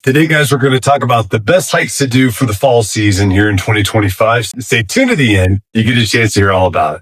Today, guys, we're going to talk about the best hikes to do for the fall season here in 2025. Stay tuned to the end. You get a chance to hear all about it.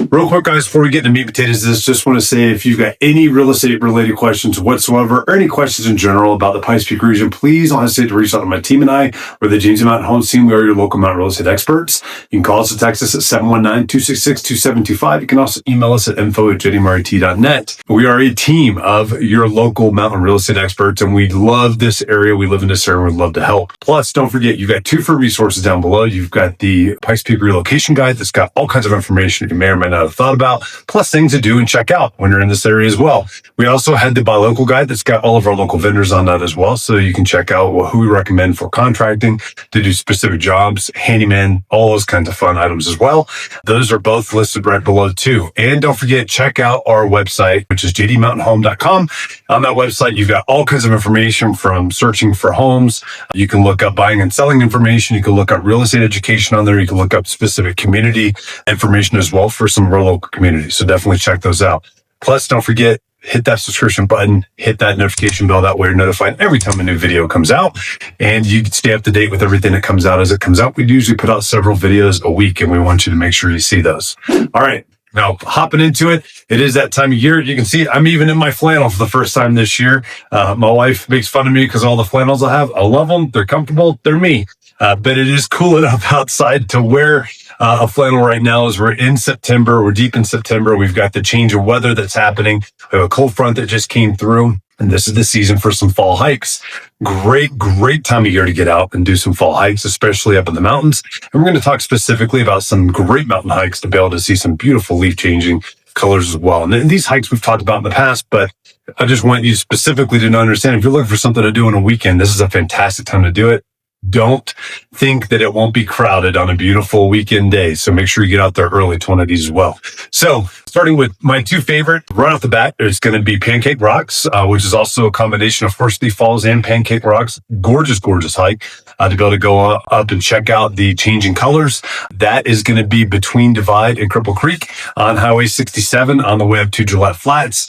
Real quick, guys, before we get into meat and potatoes of this, just want to say if you've got any real estate related questions whatsoever, or any questions in general about the Pikes Peak region, please don't hesitate to reach out to my team and I. We're the James Mountain Home Team. We are your local mountain real estate experts. You can call us or text us at 719-266-2725. You can also email us at info@jdmrt.net. We are a team of your local mountain real estate experts, and we love this area. We live in this area, and we'd love to help. Plus, don't forget, you've got two free resources down below. You've got the Pikes Peak Relocation Guide that's got all kinds of information you may or may not have thought about, plus things to do and check out when you're in this area as well. We also had the Buy Local Guide that's got all of our local vendors on that as well, so you can check out who we recommend for contracting to do specific jobs, handyman, all those kinds of fun items as well. Those are both listed right below too. And don't forget, check out our website, which is jdmountainhome.com. On that website, you've got all kinds of information from searching for homes. You can look up buying and selling information. You can look up real estate education on there. You can look up specific community information as well for some of our local communities. So definitely check those out. Plus, don't forget, hit that subscription button, hit that notification bell. That way you're notified every time a new video comes out, and you can stay up to date with everything that comes out as it comes out. We usually put out several videos a week, and we want you to make sure you see those. All right. Now, hopping into it, it is that time of year. You can see I'm even in my flannel for the first time this year. My wife makes fun of me because all the flannels I have, I love them. They're comfortable. They're me. But it is cool enough outside to wear a flannel right now as we're in September. We're deep in September. We've got the change of weather that's happening. We have a cold front that just came through, and this is the season for some fall hikes. Great time of year to get out and do some fall hikes, especially up in the mountains. And we're going to talk specifically about some great mountain hikes to be able to see some beautiful leaf changing colors as well. And these hikes we've talked about in the past, but I just want you specifically to understand, if you're looking for something to do on a weekend, this is a fantastic time to do it. Don't think that it won't be crowded on a beautiful weekend day. So make sure you get out there early to one of these as well. So starting with my two favorite, right off the bat, it's going to be Pancake Rocks, which is also a combination of First Leaf Falls and Pancake Rocks. Gorgeous hike to be able to go up and check out the changing colors. That is going to be between Divide and Cripple Creek on Highway 67 on the way up to Gillette Flats.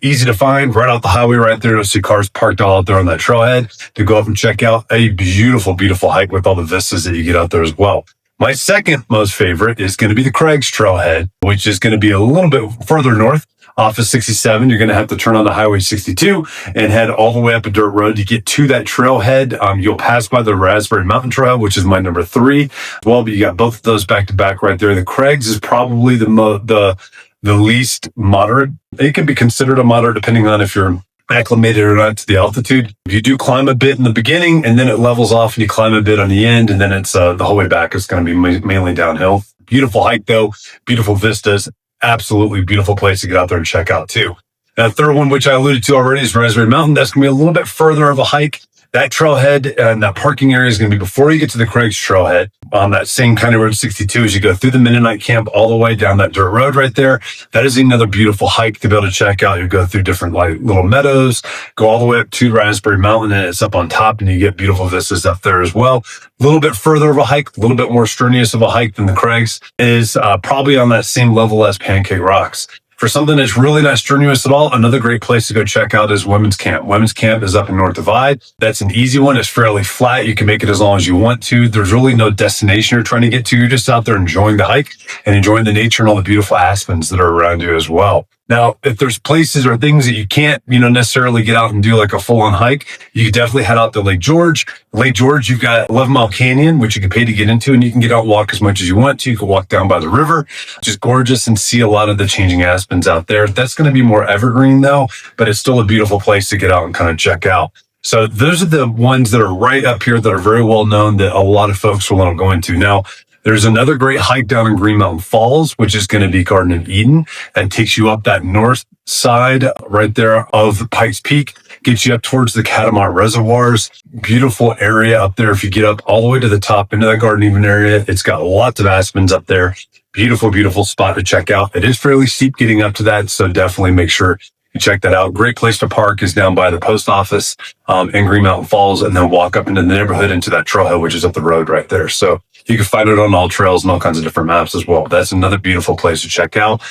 Easy to find, right off the highway right there. You'll see cars parked all out there on that trailhead to go up and check out a beautiful hike with all the vistas that you get out there as well. My second most favorite is going to be the Craig's Trailhead, which is going to be a little bit further north off of 67. You're going to have to turn on the Highway 62 and head all the way up a dirt road to get to that trailhead. You'll pass by the Raspberry Mountain Trail, which is my number 3. Well, but you got both of those back to back right there. The Craig's is probably the least moderate. It can be considered a moderate depending on if you're acclimated or not to the altitude. You do climb a bit in the beginning, and then it levels off and you climb a bit on the end, and then it's the whole way back. It's going to be mainly downhill. Beautiful hike though, beautiful vistas, absolutely beautiful place to get out there and check out too. That third one, which I alluded to already, is Raspberry Mountain. That's going to be a little bit further of a hike. That trailhead and that parking area is going to be before you get to the Craig's Trailhead on that same kind of road 62 as you go through the Mennonite camp all the way down that dirt road right there. That is another beautiful hike to be able to check out. You go through different little meadows, go all the way up to Raspberry Mountain, and it's up on top, and you get beautiful vistas up there as well. A little bit further of a hike, a little bit more strenuous of a hike than the Craig's, is probably on that same level as Pancake Rocks. For something that's really not strenuous at all, another great place to go check out is Women's Camp. Women's Camp is up in North Divide. That's an easy one. It's fairly flat. You can make it as long as you want to. There's really no destination you're trying to get to. You're just out there enjoying the hike and enjoying the nature and all the beautiful aspens that are around you as well. Now, if there's places or things that you can't, necessarily get out and do like a full-on hike, you can definitely head out to Lake George. Lake George, you've got 11 Mile Canyon, which you can pay to get into, and you can get out and walk as much as you want to. You can walk down by the river, which is gorgeous, and see a lot of the changing aspens out there. That's going to be more evergreen though, but it's still a beautiful place to get out and kind of check out. So those are the ones that are right up here that are very well known that a lot of folks will want to go into. Now, there's another great hike down in Green Mountain Falls, which is going to be Garden of Eden. That takes you up that north side right there of Pikes Peak, gets you up towards the Catamount Reservoirs. Beautiful area up there. If you get up all the way to the top into that Garden of Eden area, it's got lots of aspens up there. Beautiful, beautiful spot to check out. It is fairly steep getting up to that, so definitely make sure you check that out. Great place to park is down by the post office in Green Mountain Falls, and then walk up into the neighborhood into that trailhead, which is up the road right there. So you can find it on all trails and all kinds of different maps as well. That's another beautiful place to check out.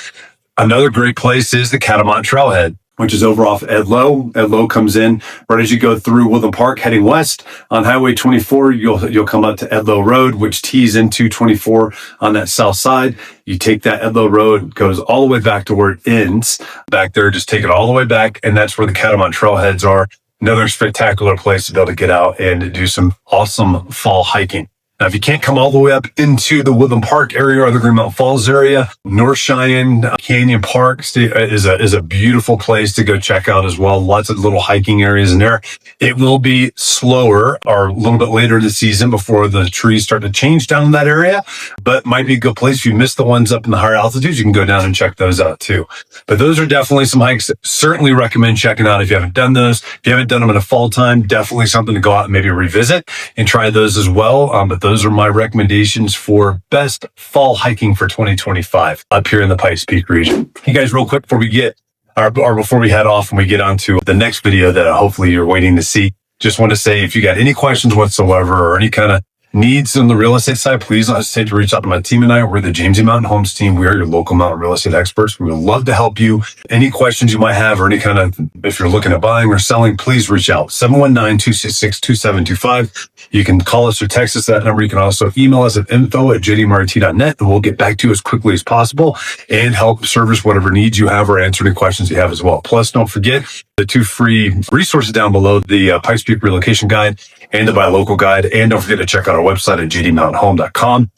Another great place is the Catamount Trailhead, which is over off Edlow. Edlow comes in right as you go through Woodland Park, heading west on Highway 24. You'll come up to Edlow Road, which tees into 24 on that south side. You take that Edlow Road, goes all the way back to where it ends. Back there, just take it all the way back, and that's where the Catamount Trailheads are. Another spectacular place to be able to get out and do some awesome fall hiking. Now, if you can't come all the way up into the Woodland Park area or the Green Mountain Falls area, North Cheyenne Canyon Park is a beautiful place to go check out as well. Lots of little hiking areas in there. It will be slower or a little bit later in the season before the trees start to change down in that area, but might be a good place. If you miss the ones up in the higher altitudes, you can go down and check those out too. But those are definitely some hikes that certainly recommend checking out if you haven't done those. If you haven't done them in a fall time, definitely something to go out and maybe revisit and try those as well. But those are my recommendations for best fall hiking for 2025 up here in the Pikes Peak region. Hey guys, real quick before we before we head off and we get on to the next video that hopefully you're waiting to see, just want to say if you got any questions whatsoever or any kind of needs on the real estate side, please don't hesitate to reach out to my team and I. We're the James E. Mountain Homes team. We are your local mountain real estate experts. We would love to help you. Any questions you might have or any kind of, if you're looking at buying or selling, please reach out. 719-266-2725. You can call us or text us that number. You can also email us at info@jdmrt.net, and we'll get back to you as quickly as possible and help service whatever needs you have or answer any questions you have as well. Plus, don't forget the 2 free resources down below, the Pikes Peak Relocation Guide and the Buy Local Guide. And don't forget to check out our website at jdmountainhome.com.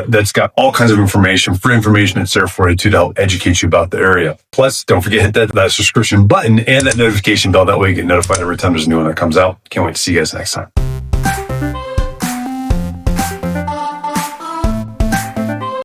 That's got all kinds of information, free information that's there for you to help educate you about the area. Plus, don't forget to hit that subscription button and that notification bell. That way you get notified every time there's a new one that comes out. Can't wait to see you guys next time.